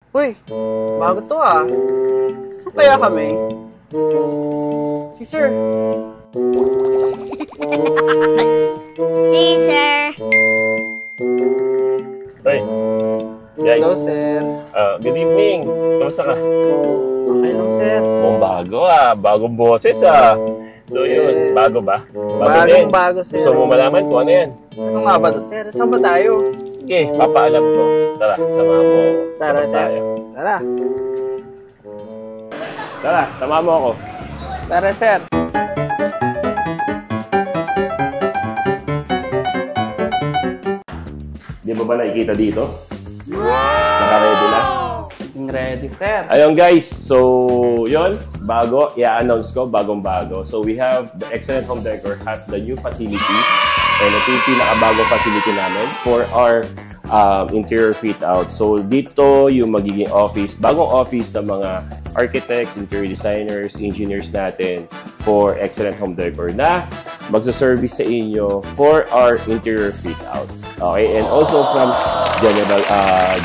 Uy, bago to ah. Saan kaya kami? Si Sir. Caesar. Hoy, guys. Hello, Sir. Good evening. Kamusta ka? Okay lang, Sir. Mukhang bago Bagong boses So yun, bago ba? Bagong bago, Sir. Gusto mo malaman kung ano yan? Ano nga ba to, Sir? Saan ba tayo? Sige, papaalam ko. Tara, samahan mo. Tara, Tapos Sir. tayo. Tara. Tara, samahan mo ako. Tara, Sir. Di ba nakikita dito? Naka-ready na? Ready, Sir. Ayun guys, so yun, bago, i-announce ko, bagong-bago. So we have, the Excellent Home Decor has the new facility and ito yung pinakabago facility namin for our interior fit out. So dito yung magiging office, bagong office ng mga architects, interior designers, engineers natin for Excellent Home Decor na magsaservice sa inyo for our interior fit outs. Okay, and also from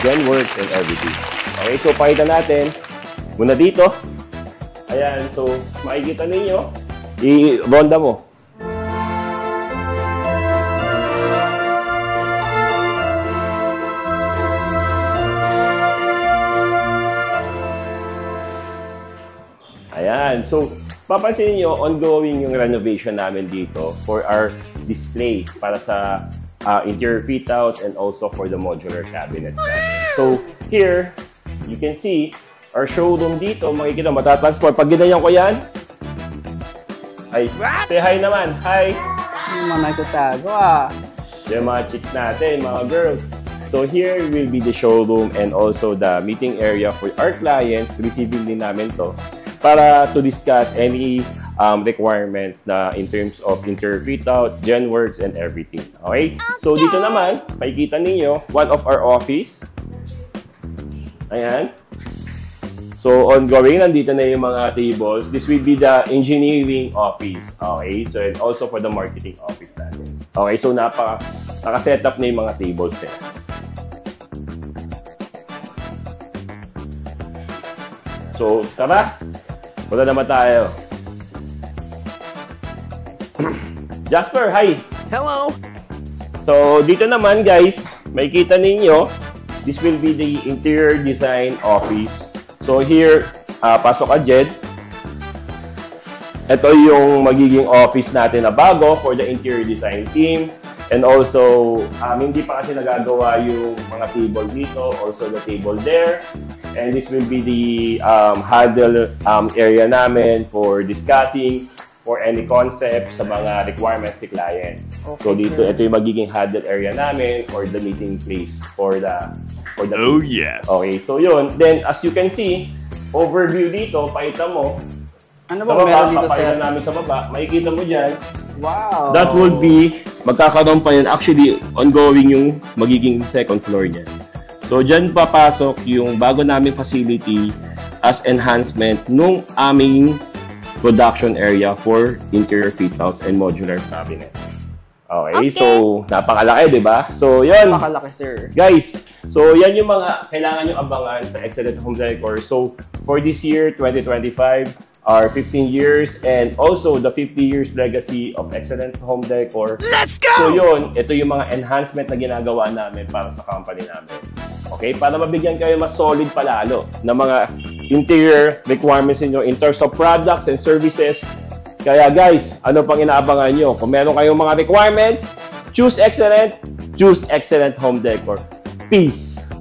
Genworks and everything. Okay, so pakita natin muna dito. Ayan, so makikita ninyo, i-ronda mo. Ayan, so papansin niyo ongoing yung renovation namin dito for our display para sa interior fit out and also for the modular cabinets natin. So here, you can see our showroom dito. Makikita, matatransport. Pag ginanyan ko yan, ay, say hi naman. Hi! Mga nagtatago ah. Yung mga chicks natin, mga girls. So here will be the showroom and also the meeting area for our clients. Receiving din namin to para to discuss any requirements na in terms of interior fit out, Genworks, and everything. Okay? So dito naman, makikita ninyo, one of our office. Ayan. So, ongoing, nandito na yung mga tables. This will be the engineering office. Okay? So, and also for the marketing office natin. Okay? So, naka-set up na yung mga tables nila. So, tara. Wala naman tayo. Jasper, hi! Hello! So, dito naman, guys, makikita ninyo, this will be the interior design office. So here, pasok ka, Jed. Ito yung magiging office natin na bago for the interior design team. And also, hindi pa kasi nagagawa yung mga table dito, also the table there. And this will be the huddle area namin for discussing for any concept sa mga requirements ni client. Okay, so dito, sir, ito yung magiging huddle area namin or the meeting place for the oh yes. Okay, so yun. Then as you can see, overview dito, pakita mo. Ano ba meron dito, sir? Papakita namin sa baba. Makikita mo dyan. Wow! That will be, magkakaroon pa yan. Actually, ongoing yung magiging second floor niya. So dyan papasok yung bago namin facility as enhancement nung aming production area for interior fit outs and modular cabinets. Okay, so napakalaki, di ba? So, yun. Napakalaki, sir. Guys, so yan yung mga kailangan nyo abangan sa Excellent Home Decor. So, for this year, 2025, our 15 years and also the 50 years legacy of Excellent Home Decor. Let's go! So, yun. Ito yung mga enhancement na ginagawa namin para sa company namin. Okay, para mabigyan kayo mas solid palalo ng mga interior requirements niyo in terms of products and services. Kaya guys, ano pang inaabangan nyo? Kung meron kayong mga requirements, choose Excellent Home Decor. Peace!